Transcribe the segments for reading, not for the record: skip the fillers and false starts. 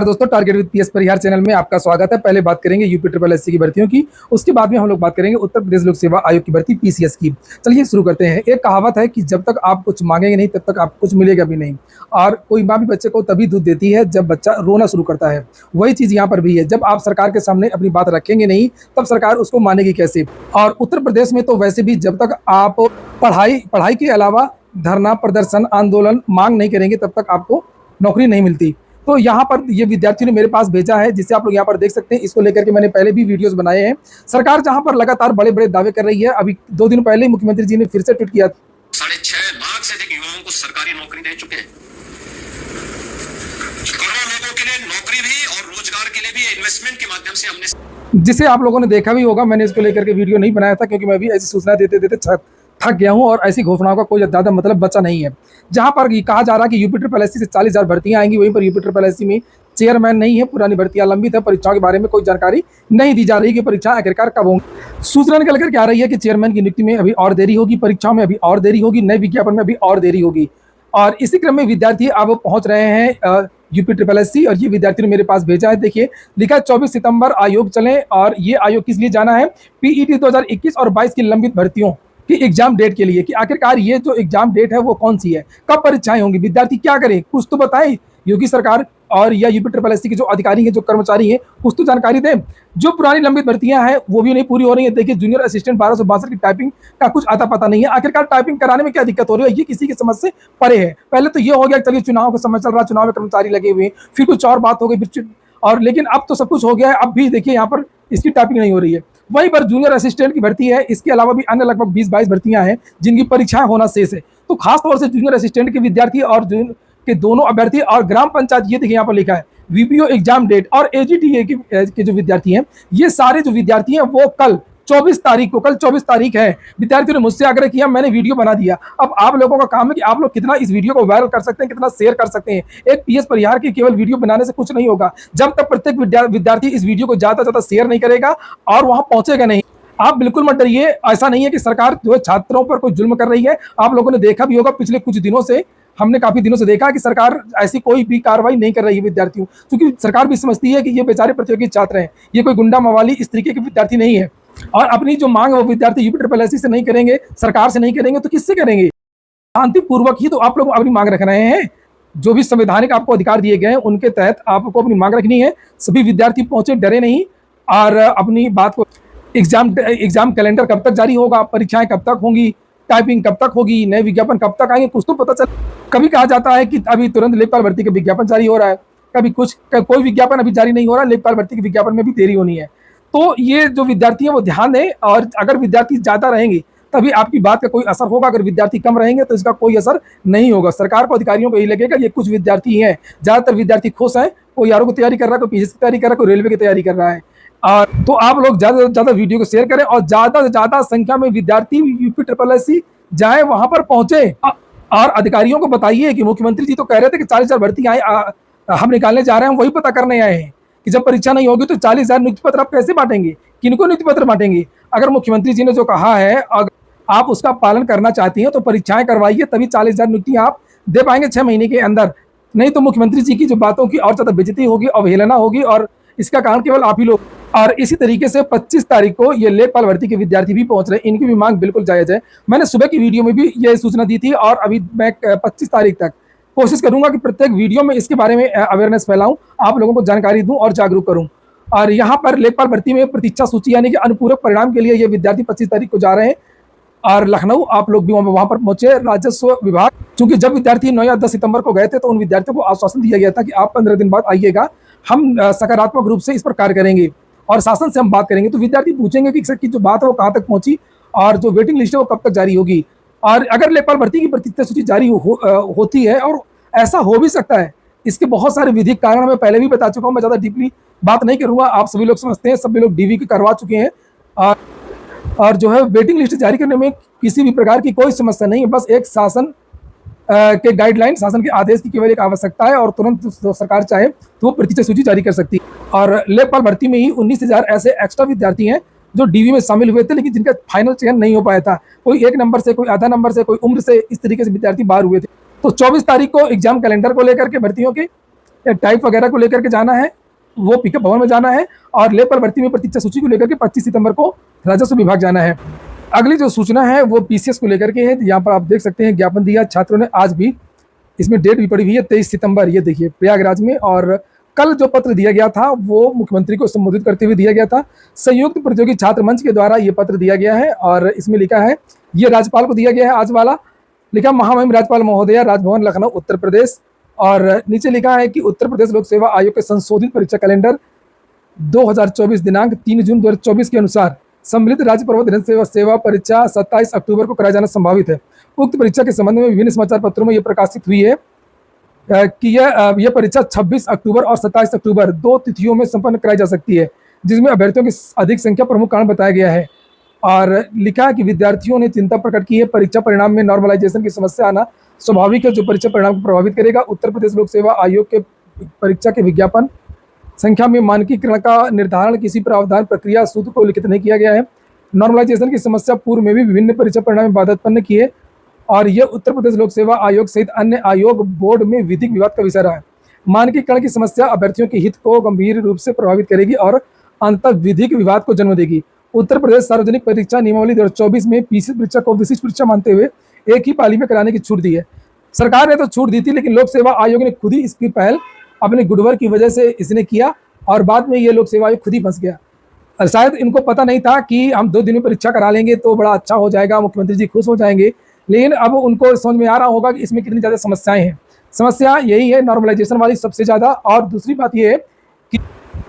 दोस्तों, target with PS Parihar channel में आपका स्वागत है। पहले बात करेंगे यूपी ट्रिपल एससी की भर्तियों की, उसके बाद में हम लोग बात करेंगे उत्तर प्रदेश लोक सेवा आयोग की भर्ती पीसीएस की। चलिए शुरू करते हैं। एक कहावत है कि जब तक आप कुछ मांगेंगे नहीं तब तक आपको कुछ मिलेगा भी नहीं। और कोई माँ भी बच्चे को तभी दूध देती है जब बच्चा रोना शुरू करता है। वही चीज़ यहाँ पर भी है। जब आप सरकार के सामने अपनी बात रखेंगे नहीं तब सरकार उसको मानेगी कैसे। और उत्तर प्रदेश में तो वैसे भी जब तक आप पढ़ाई के अलावा धरना, प्रदर्शन, आंदोलन, मांग नहीं करेंगे तब तक आपको नौकरी नहीं मिलती। तो यहाँ पर ये विद्यार्थियों ने मेरे पास भेजा है, जिसे आप लोग यहाँ पर देख सकते हैं। इसको लेकर के मैंने पहले भी वीडियोस बनाए हैं। सरकार जहाँ पर लगातार बड़े बड़े दावे कर रही है। अभी 2 दिन पहले मुख्यमंत्री जी ने फिर से ट्वीट किया, 6.5 लाख से अधिक युवाओं को सरकारी नौकरी दे चुके हैं। करोड़ों लोगों के लिए नौकरी भी और रोजगार के लिए भी इन्वेस्टमेंट के माध्यम से हमने, जिसे आप लोगों ने देखा भी होगा। मैंने इसको लेकर के वीडियो नहीं बनाया था क्योंकि मैं भी ऐसी सूचना देते देते थक गया हूं और ऐसी घोषणाओं का कोई ज़्यादा मतलब बचा नहीं है। जहां पर कहा जा रहा है कि यूपी ट्रिपल एससी से 40,000 भर्तियां आएंगी, वहीं पर यूपी ट्रिपल एससी में चेयरमैन नहीं है, पुरानी भर्तियां लंबित है। परीक्षाओं के बारे में कोई जानकारी नहीं दी जा रही कि परीक्षा आखिरकार कब होंगी। सूचना निकल कर क्या आ रही है कि चेयरमैन की नियुक्ति में अभी और देरी होगी, परीक्षाओं में अभी और देरी होगी, नए विज्ञापन में अभी और देरी होगी। और इसी क्रम में विद्यार्थी अब पहुंच रहे हैं यूपी ट्रिपल एससी। और ये विद्यार्थियों ने मेरे पास भेजा है। देखिए, लिखा है 24 सितंबर आयोग चले। और ये आयोग किस लिए जाना है? पीईटी 2021 और 22 की लंबित भर्तियों की एग्जाम डेट के लिए, कि आखिरकार ये जो एग्जाम डेट है वो कौन सी है, कब परीक्षाएं होंगी, विद्यार्थी क्या करें, कुछ तो बताएं। योगी सरकार और या यूपी ट्रिपल एससी के जो अधिकारी हैं, जो कर्मचारी हैं, कुछ तो जानकारी दें। जो पुरानी लंबित भर्तियां हैं वो भी नहीं पूरी हो रही है। देखिए, जूनियर असिस्टेंट 1262 की टाइपिंग का कुछ आता पता नहीं है। आखिरकार टाइपिंग कराने में क्या दिक्कत हो रही है, ये किसी की समझ से परे है। पहले तो ये हो गया, चलिए चुनाव का समय चल रहा है, चुनाव में कर्मचारी लगे हुए, फिर कुछ और बात हो गई, फिर और लेकिन अब तो सब कुछ हो गया है। अब भी देखिए यहाँ पर इसकी टाइपिंग नहीं हो रही है। वहीं पर जूनियर असिस्टेंट की भर्ती है। इसके अलावा भी अन्य लगभग 20-22 भर्तियां हैं जिनकी परीक्षाएं होना शेष है। तो खासतौर से जूनियर असिस्टेंट के विद्यार्थी और के दोनों अभ्यर्थी और ग्राम पंचायत, ये देखिए यहाँ पर लिखा है वीपीओ एग्जाम डेट और एजीटीए के जो विद्यार्थी हैं, ये सारे जो विद्यार्थी हैं वो कल 24 तारीख को, कल 24 तारीख है। विद्यार्थियों ने मुझसे आग्रह किया, मैंने वीडियो बना दिया। अब आप लोगों का काम है कि आप लोग कितना इस वीडियो को वायरल कर सकते हैं, कितना शेयर कर सकते हैं। एक पीएस परिहार की केवल वीडियो बनाने से कुछ नहीं होगा जब तक प्रत्येक विद्यार्थी इस वीडियो को ज्यादा से ज्यादा शेयर नहीं करेगा और वहां पहुंचेगा नहीं। आप बिल्कुल मत डरिए। ऐसा नहीं है कि सरकार जो है छात्रों पर कोई जुल्म कर रही है। आप लोगों ने देखा भी होगा, पिछले कुछ दिनों से हमने काफी दिनों से देखा कि सरकार ऐसी कोई भी कार्रवाई नहीं कर रही है विद्यार्थियों, क्योंकि सरकार भी समझती है कि ये बेचारे प्रतियोगी छात्र हैं, ये कोई गुंडा मवाली इस तरीके के विद्यार्थी नहीं है। और अपनी जो मांग है वो विद्यार्थी यूपी ट्रिपल एससी से नहीं करेंगे, सरकार से नहीं करेंगे तो किससे करेंगे? शांतिपूर्वक ही तो आप लोग अपनी मांग रख रहे हैं। जो भी संवैधानिक आपको अधिकार दिए गए हैं उनके तहत आपको अपनी मांग रखनी है। सभी विद्यार्थी पहुंचे, डरे नहीं, और अपनी बात को एग्जाम कैलेंडर कब तक जारी होगा, परीक्षाएं कब तक होंगी, टाइपिंग कब तक होगी, नए विज्ञापन कब तक आएंगे, कुछ तो पता चल। कभी कहा जाता है कि अभी तुरंत लेखपाल भर्ती का विज्ञापन जारी हो रहा है, कभी कोई विज्ञापन अभी जारी नहीं हो रहा, लेखपाल भर्ती के विज्ञापन में भी देरी होनी है। तो ये जो विद्यार्थी है वो ध्यान दें। और अगर विद्यार्थी ज्यादा रहेंगे तभी आपकी बात का कोई असर होगा। अगर विद्यार्थी कम रहेंगे तो इसका कोई असर नहीं होगा। सरकार को, अधिकारियों को यही लगेगा ये कुछ विद्यार्थी हैं, ज्यादातर विद्यार्थी खुश हैं, कोई आरओ की तैयारी कर रहा है, कोई पीएससी की तैयारी कर रहा है, कोई रेलवे की तैयारी कर रहा है। और तो आप लोग ज्यादा से ज्यादा वीडियो को शेयर करें और ज्यादा से ज्यादा संख्या में विद्यार्थी यूपी ट्रिपल एससी जाए, वहां पर पहुंचे। और अधिकारियों को बताइए कि मुख्यमंत्री जी तो कह रहे थे कि 40,000 भर्ती हम निकालने जा रहे हैं, वही पता करने आए हैं कि जब परीक्षा नहीं होगी तो 40,000 नियुक्ति पत्र आप कैसे बांटेंगे, किनको नियुक्ति पत्र बांटेंगे? अगर मुख्यमंत्री जी ने जो कहा है अगर आप उसका पालन करना चाहती हैं तो परीक्षाएं करवाइए, तभी 40,000 नियुक्ति आप दे पाएंगे 6 महीने के अंदर। नहीं तो मुख्यमंत्री जी की जो बातों की और ज्यादा बेइज्जती होगी, अवहेलना होगी, और इसका कारण केवल आप ही लोग। और इसी तरीके से 25 तारीख को ये लेखपाल भर्ती के विद्यार्थी भी पहुंच रहे हैं, इनकी भी मांग बिल्कुल जायज है। मैंने सुबह की वीडियो में भी ये सूचना दी थी और अभी मैं 25 तारीख तक कोशिश करूंगा कि प्रत्येक वीडियो में इसके बारे में अवेयरनेस फैलाऊं, आप लोगों को जानकारी दूं और जागरूक करूं। और यहाँ पर लेखपाल भर्ती में प्रतीक्षा सूची यानी कि अनुपूरक परिणाम के लिए ये विद्यार्थी 25 तारीख को जा रहे हैं। और लखनऊ आप लोग भी वहां पर पहुंचे। राजस्व विभाग, क्योंकि जब विद्यार्थी 9 या 10 सितंबर को गए थे तो उन विद्यार्थियों को आश्वासन दिया गया था कि आप 15 दिन बाद आइएगा, हम सकारात्मक रूप से इस पर कार्य करेंगे और शासन से हम बात करेंगे। तो विद्यार्थी पूछेंगे कि इसकी जो बात है वो कहाँ तक पहुंची और जो वेटिंग लिस्ट है वो कब तक जारी होगी। और अगर लेखपाल भर्ती की प्रतीक्षा सूची जारी होती है, और ऐसा हो भी सकता है, इसके बहुत सारे विधिक कारण मैं पहले भी बता चुका हूँ, मैं ज़्यादा डीपली बात नहीं करूँगा। आप सभी लोग समझते हैं, सभी लोग डीवी करवा चुके हैं। और जो है वेटिंग लिस्ट जारी करने में किसी भी प्रकार की कोई समस्या नहीं है। बस एक शासन के गाइडलाइन, शासन के आदेश की केवल एक आवश्यकता है और तुरंत जो सरकार चाहे तो वो प्रतीक्षा सूची जारी कर सकती है। और लेखपाल भर्ती में ही 19,000 ऐसे एक्स्ट्रा विद्यार्थी हैं जो डीवी में शामिल हुए थे, लेकिन जिनका फाइनल चयन नहीं हो पाया था। कोई 1 नंबर से, कोई आधा नंबर से, कोई उम्र से, इस तरीके से विद्यार्थी बाहर हुए थे। तो 24 तारीख को एग्जाम कैलेंडर को लेकर के भर्तियों के टाइप वगैरह को लेकर के जाना है, वो पिकअप भवन में जाना है, और लेपर भर्ती में प्रतीक्षा सूची को लेकर के 25 सितंबर को राजस्व विभाग जाना है। अगली जो सूचना है वो पीसीएस को लेकर के है। यहाँ पर आप देख सकते हैं ज्ञापन दिया छात्रों ने, आज भी इसमें डेट भी पड़ी हुई है 23 सितंबर, ये देखिए प्रयागराज में। और कल जो पत्र दिया गया था वो मुख्यमंत्री को संबोधित करते हुए दिया गया था। संयुक्त प्रतियोगी छात्र मंच के द्वारा ये पत्र दिया गया है और इसमें लिखा है, ये राज्यपाल को दिया गया है आज वाला, लिखा महामहिम राज्यपाल महोदया, राजभवन लखनऊ उत्तर प्रदेश। और नीचे लिखा है कि उत्तर प्रदेश लोक सेवा आयोग के संशोधित परीक्षा कैलेंडर 2024 दिनांक 3 जून 2024 के अनुसार सम्मिलित राज्य प्रबंध सेवा परीक्षा 27 अक्टूबर को कराया जाना संभावित है। उक्त परीक्षा के संबंध में विभिन्न समाचार पत्रों में यह प्रकाशित हुई है कि यह परीक्षा 26 अक्टूबर और 27 अक्टूबर 2 तिथियों में संपन्न कराई जा सकती है, जिसमें अभ्यर्थियों की अधिक संख्या प्रमुख कारण बताया गया है। और लिखा है कि विद्यार्थियों ने चिंता प्रकट की है, परीक्षा परिणाम में नॉर्मलाइजेशन की समस्या आना स्वाभाविक है, जो परीक्षा परिणाम को प्रभावित करेगा। उत्तर प्रदेश लोक सेवा आयोग के परीक्षा के विज्ञापन संख्या में मानकीकरण का निर्धारण किसी प्रावधान प्रक्रिया सूत्र को लिखित नहीं किया गया है। नॉर्मलाइजेशन की समस्या पूर्व में भी विभिन्न परीक्षा परिणाम में बाधा उत्पन्न की है और यह उत्तर प्रदेश लोक सेवा आयोग सहित अन्य आयोग बोर्ड में विधिक विवाद का विषय रहा है। मानकीकरण की समस्या अभ्यर्थियों के हित को गंभीर रूप से प्रभावित करेगी और अंततः विधिक विवाद को जन्म देगी। उत्तर प्रदेश सार्वजनिक परीक्षा नियमावली 2024 में पीसीएस परीक्षा को विशिष्ट परीक्षा मानते हुए एक ही पाली में कराने की छूट दी है। सरकार ने तो छूट दी थी, लेकिन लोक सेवा आयोग ने खुद ही इसकी पहल अपने गुडवर की वजह से इसने किया और बाद में ये लोक सेवा आयोग खुद ही फंस गया। और शायद इनको पता नहीं था कि हम 2 दिन में परीक्षा करा लेंगे तो बड़ा अच्छा हो जाएगा, मुख्यमंत्री जी खुश हो जाएंगे, लेकिन अब उनको समझ में आ रहा होगा कि इसमें कितनी ज़्यादा समस्याएं हैं। समस्या यही है नॉर्मलाइजेशन वाली सबसे ज़्यादा। और दूसरी बात ये है कि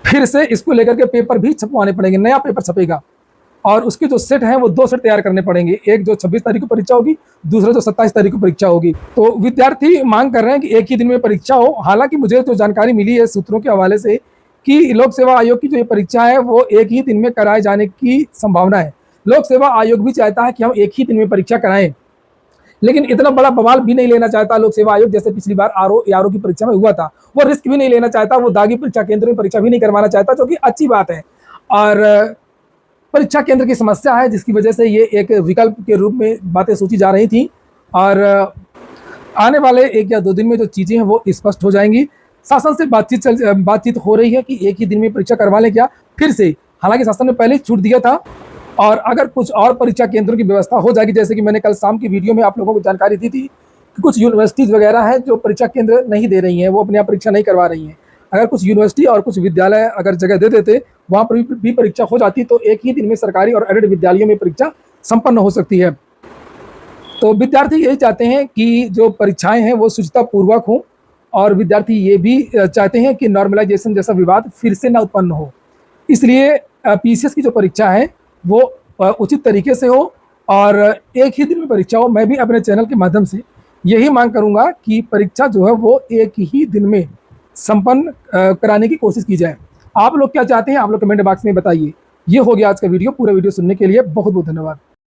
फिर से इसको लेकर के पेपर भी छपवाने पड़ेंगे, नया पेपर छपेगा और उसके जो सेट हैं वो 2 सेट तैयार करने पड़ेंगे, एक जो 26 तारीख को परीक्षा होगी, दूसरा जो 27 तारीख को परीक्षा होगी। तो विद्यार्थी मांग कर रहे हैं कि एक ही दिन में परीक्षा हो। हालांकि मुझे जो जानकारी मिली है सूत्रों के हवाले से कि लोक सेवा आयोग की जो ये परीक्षा है वो एक ही दिन में कराए जाने की संभावना है। लोक सेवा आयोग भी चाहता है कि हम एक ही दिन में परीक्षा कराएं, लेकिन इतना बड़ा बवाल भी नहीं लेना चाहता लोक सेवा आयोग, जैसे पिछली बार आरओ की परीक्षा में हुआ था। वो रिस्क भी नहीं लेना चाहता, वो दागी परीक्षा केंद्र में परीक्षा भी नहीं करवाना चाहता, जो कि अच्छी बात है। और परीक्षा केंद्र की समस्या है जिसकी वजह से ये एक विकल्प के रूप में बातें सोची जा रही थी और आने वाले 1 या 2 दिन में जो चीज़ें हैं वो स्पष्ट हो जाएंगी। शासन से बातचीत हो रही है कि एक ही दिन में परीक्षा करवा लें क्या फिर से। हालांकि शासन ने पहले ही छूट दिया था और अगर कुछ और परीक्षा केंद्रों की व्यवस्था हो जाएगी, जैसे कि मैंने कल शाम की वीडियो में आप लोगों को जानकारी दी थी कि कुछ यूनिवर्सिटीज़ वगैरह हैं जो परीक्षा केंद्र नहीं दे रही हैं, वो अपने यहाँ परीक्षा नहीं करवा रही हैं। अगर कुछ यूनिवर्सिटी और कुछ विद्यालय अगर जगह दे देते, वहाँ पर भी परीक्षा हो जाती, तो एक ही दिन में सरकारी और एडेड विद्यालयों में परीक्षा संपन्न हो सकती है। तो विद्यार्थी यही चाहते हैं कि जो परीक्षाएं हैं वो शुचितापूर्वक हों और विद्यार्थी ये भी चाहते हैं कि नॉर्मलाइजेशन जैसा विवाद फिर से ना उत्पन्न हो। इसलिए पीसीएस की जो परीक्षा है वो उचित तरीके से हो और एक ही दिन में परीक्षा हो। मैं भी अपने चैनल के माध्यम से यही मांग करूँगा कि परीक्षा जो है वो एक ही दिन में संपन्न कराने की कोशिश की जाए। आप लोग क्या चाहते हैं, आप लोग कमेंट बॉक्स में बताइए। ये हो गया आज का वीडियो। पूरा वीडियो सुनने के लिए बहुत बहुत धन्यवाद।